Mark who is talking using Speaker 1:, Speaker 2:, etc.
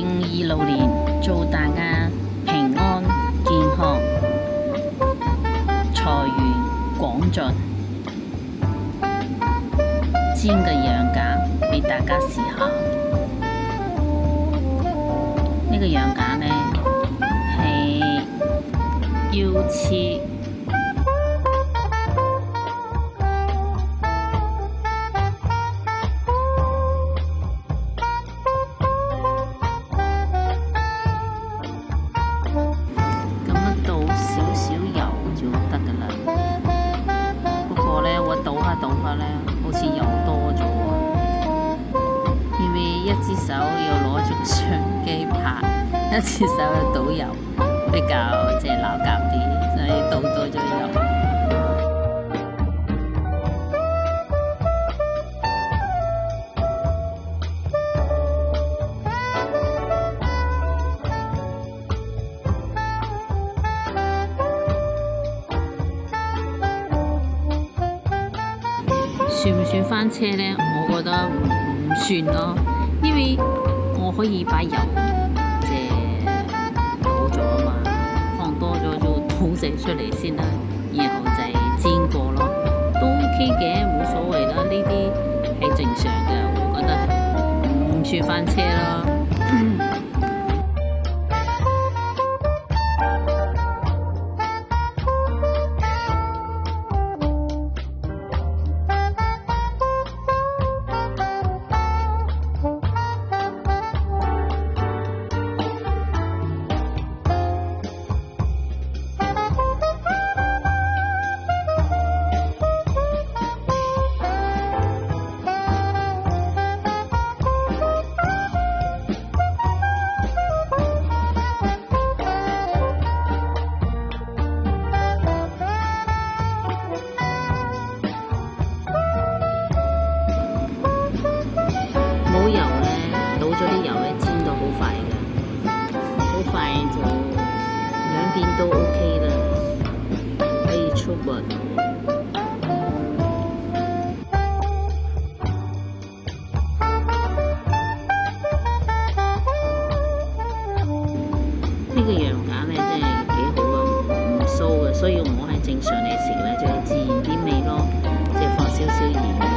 Speaker 1: 2026年，祝大家平安健康，財源廣進。煎嘅羊架俾大家試下，呢個羊架呢係要切。倒下咧，好似油多咗啊！因為一隻手要攞住個相機拍，一隻手要倒油，比較撈教啲，所以倒多咗油。算唔算翻車呢？我覺得唔算咯，因為我可以把油倒咗啊嘛，放多咗就倒晒出嚟先啦，然後就煎過咯，都 OK 嘅，冇所謂啦。呢啲係正常嘅，我覺得唔算翻車咯。冇油呢，倒咗啲油呢，煎到好快嘅，好快就兩邊都 OK 啦，可以出鍋。呢個羊架呢，真係幾好啊，唔騷嘅，所以我係正常嚟食呢，就係自然啲味咯，即係放少少鹽。